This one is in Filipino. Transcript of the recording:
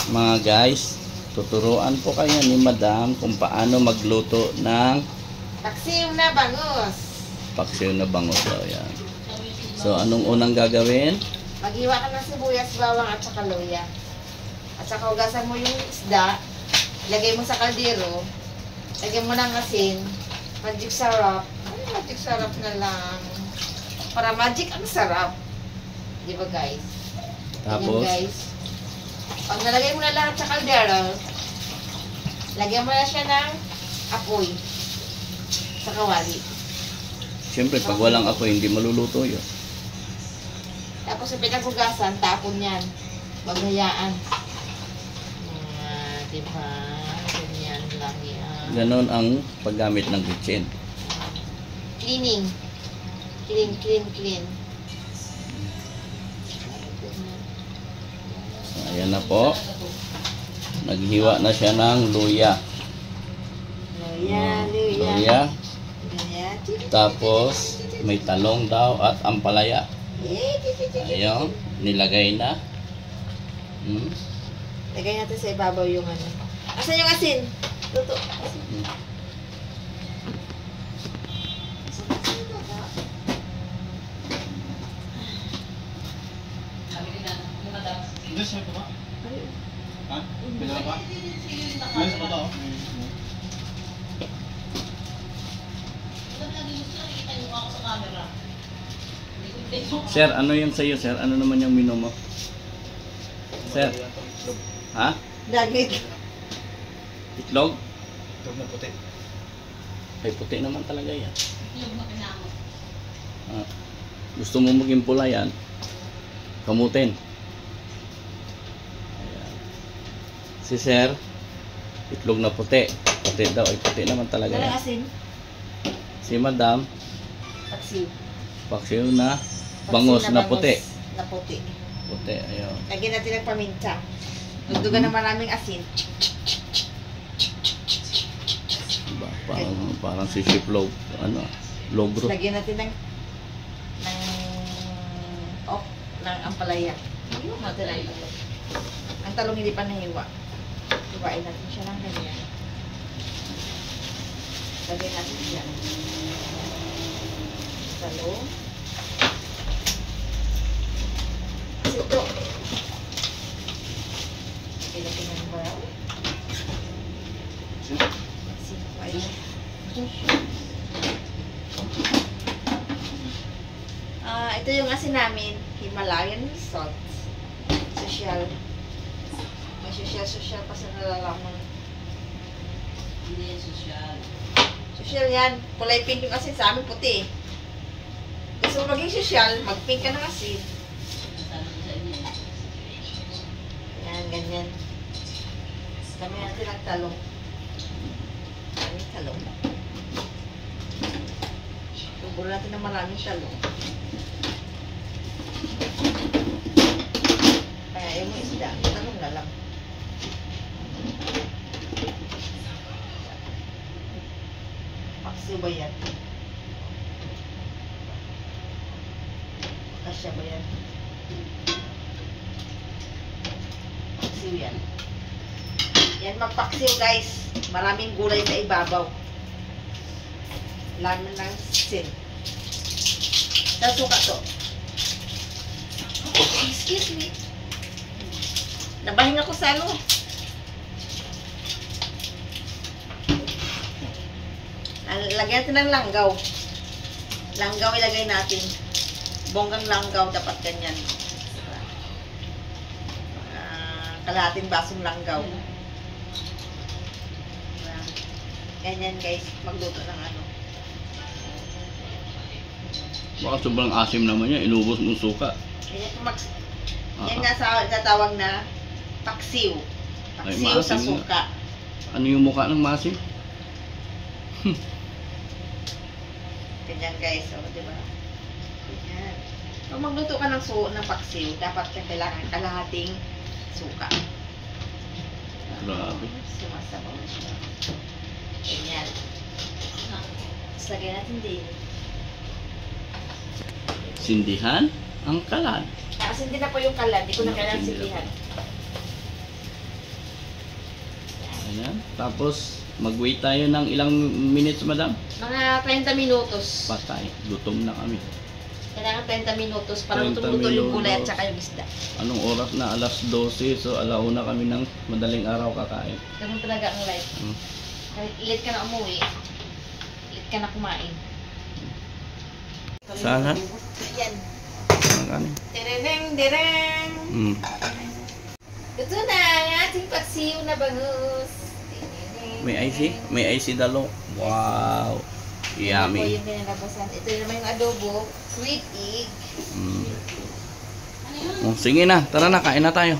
Mga guys, tuturuan po kayo ni Madam kung paano magluto ng Paksiw na bangus. paksiw na bangus daw yan. So, anong unang gagawin? Maghiwa ka ng sibuyas, bawang at saka luya. At saka hugasan mo yung isda. Ilagay mo sa kaldero. Lagyan mo ng asin. Magic sarap. Ay, magic sarap na lang. Para magic ang sarap. Di ba guys? Tapos, Ganyan, guys. Pag nalagay mo na lahat sa kaldero, lagyan mo na siya ng apoy sa kawali. siyempre, pag walang apoy, hindi maluluto yun. Tapos sa pinaghugasan, tapon yan. Huwag hayaan. Diba? Ganyan lang yan. Ganon ang paggamit ng kitchen. Cleaning. Clean, clean, clean. So, ayan na po. Naghiwa na siya ng luya. Luya, luya. Luya. Luya. Tapos, may talong daw at ampalaya. Ayun, nilagay na. Lagay natin sa ibabaw yung ano. Asan yung asin? Luto. Asin. Hindi, sir, ito ba? Ha? Pila ba? Ay, sa baba, oh. Sir, ano yan sa'yo, sir? Ano naman yung menu mo? Sir? Ha? Dagit. Itlog? Itlog na puti. Ay, puti naman talaga yan. Ah, gusto mo maging pula yan? Kamutin. Ayan. Si sir, itlog na puti. Puti daw. Ay, puti naman talaga Walang yan. asin. Si madam, Paksiw. paksiw na bangus na puti. Na puti. Puti, ayun. Lagyan natin ng paminta. Dugdugan ng maraming asin. Diba? Parang si Chef Log, ano, Logro. Lagyan natin ng ng ampalaya. Hiwa natin ang talong. Ang talong hindi pa nahiwa. Hiwain natin siya ng ganyan. Lagyan natin dyan. Talong. Ito. Ilagyan ng brown. Ito yung asin namin, Himalayan salt. Social. May social pa sa nalalaman. Hindi yan social. Social yan. Kulay pink yung asin sa amin, puti. Gusto mo maging social, mag-pink ka ng asin. Yan, ganyan. Kami natin ang talong. Maraming talong. Tuburo natin ng maraming talong. Kaya yung mga isda, talong na lang. Paksiw ba yan? Kasya ba yan? Paksiw yan. Yan magpaksiw guys. Maraming gulay sa ibabaw. Laman ng sin. Nasuka to. Excuse me. Nabahinga ko sa ano. Lagyan natin ng langgaw. Langgaw ilagay natin. Bonggang langgaw dapat ganyan. Kalahating basong langgaw. Ganyan guys, magluto ng ano. Baka sobrang asim naman yan, inubos mong suka. Yan nga sa tatawag na paksiw. Paksiw sa suka. Ano yung mukha ng masim? Ganyan guys, o diba? Ganyan. Kung magluto ka ng paksiw, dapat kailangan kalahating suka. Grabe. Sumasabaw na siya. Ganyan. Tapos lagyan natin din. Sindihan ang kalan. Kasi hindi na po yung kalan, hindi ko na kailangan sindihan. Ayan. Tapos, mag-wait tayo ng ilang minutes, madam? Mga 30 minutos. Patay. Gutom na kami. Kailangan 30 minutos para 30 tumuto yung gulay minutos. at saka yung isda. Anong oras na? Alas 12. So, alauna kami ng madaling araw kakain. Ganun talaga ang life. Hmm. Kahit late ka na umuwi, late ka na kumain. Saan, ha? Yan. Ano kanin? Tereng, tereng. Hmm. Ito na ang ating paksiw na bangus. May IC? May IC dalo. Wow. Ito Yummy. yung pinalabasan. Ito naman yung adobo. Sweet egg. Mm. Oh, sige na. Tara na. Kain na tayo.